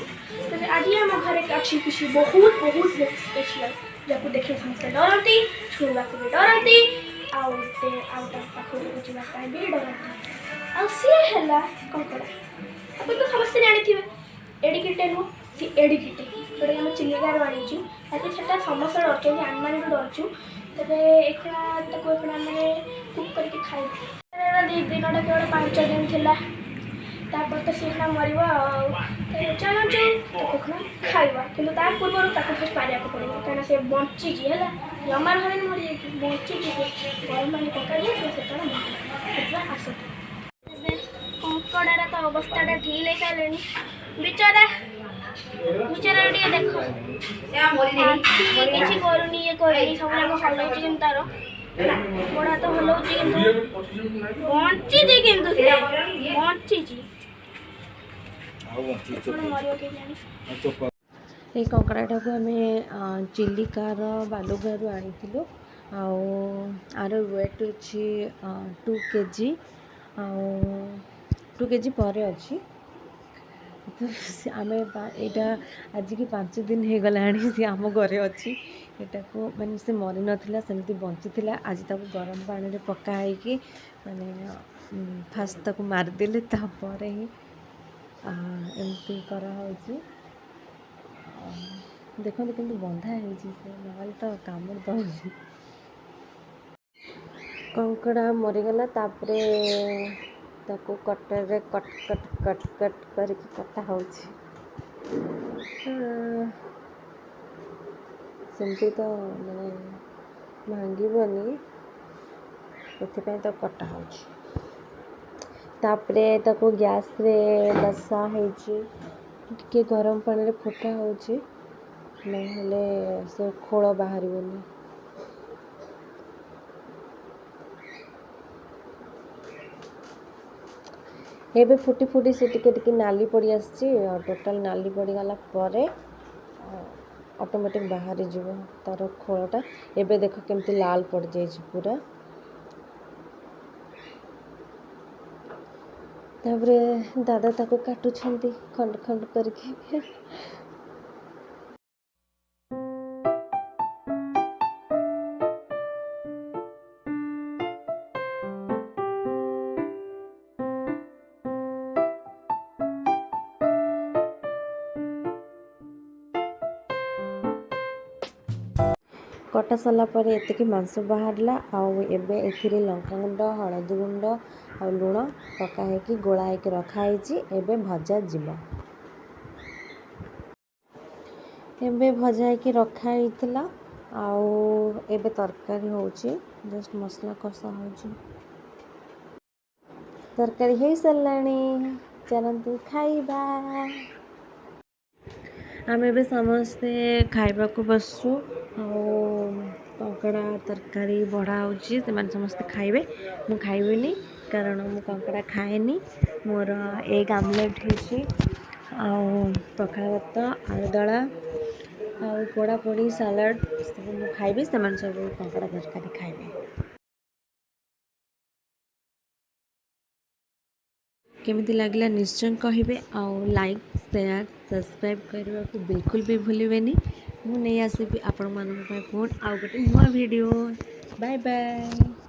तेज आज आम घर अच्छी किसी बहुत बहुत बहुत स्पेशल जहाँ देखे समस्त डरती छुआ को भी डरती पाखक जावाई भी डरती आला कंकड़ा आप तो समस्त जानी एडिकिटे नुह सी एडिकिटे जोटा आम चिलिकार आनीचु ताकि से समस्त डर आम मैंने भी डरचु तेज एखा मैंने कुक करके खाई दिनटा केवल 5 दिन थिला तापर तो सी मर चलु खाइबा कि पूर्व फर्स्ट मारे पड़ो कहीं से बची है जमार भाई मरी जाए बची गरम पानी पकड़ आस कंकड़ार तो अवस्था ढिल हो सारे बेचारा बेचारा देख किसी करूनी ये करनी सब जाक हल्ला तार गोड़ा तो हल्ला बची बची ये कंकड़ाटा को आम चिलिकार बालुगारू आनी आर वेट अच्छी 2 kg 2 kg पर अच्छी तो आम यहाँ आज की 5 दिन हो गला सी आम घरे अच्छी यहाँ को मैंने से मरी नाला सेमती बंची आज तक गरम पानी पकाई माने फास्ट ताको मारिदेले तापर ही एमती करा देखो कि बंधा ना तो कामड़ दौड़ कंकड़ा मरीगला तापरे ताको cutter cut cut cut cut करके कटा सेमती तो मैंने भांगनी से तो कटा तापरे ताको गैस रे बसा होके गरम पानी रे फुटा होचे नहले से खोल बाहर एबे फुटी फुटी से टिके नाली पड़ी आसी टोटाल नाली पड़ीगला ऑटोमेटिक बाहरी जीव तार खोलटा एबे देख केमती लाल पड़ जाए पूरा तापरे दादा ताको काटुछंती खंड खंड करके कटा सरला पर एतिकी मांस बाहरला आउ एबे एथिरे लंका गुंड हलदी गुंड आ लुण पकाई कि गोलाइ कि रखाई एबे भजा जीवा एबे भजा कि रखाई आउ एबे तरकारी होची जस्ट मसला कषा होची तरकारी हो साराणी चलतु खाइबा आम ए समस्ते खाइबा को बसु कंकड़ा तरकारी बढ़ा होची समस्ते खाइबे मु खाइबिनी कारण मु कंकड़ा खाएनी मोर एग आमलेट होची पखाल भात आलू दला आउ पोड़ा पोड़ी सालाड सब मु खाइबी सब कंकड़ा तरकारी खाइबे केमिति लागला निश्चय कहिबे आउ लाइक शेयर सब्सक्राइब करने को बिल्कुल भी भूलिबेनी मु नहीं आसीबी आपण मानक पुणी आउ गोटे नुआ वीडियो बाय बाय।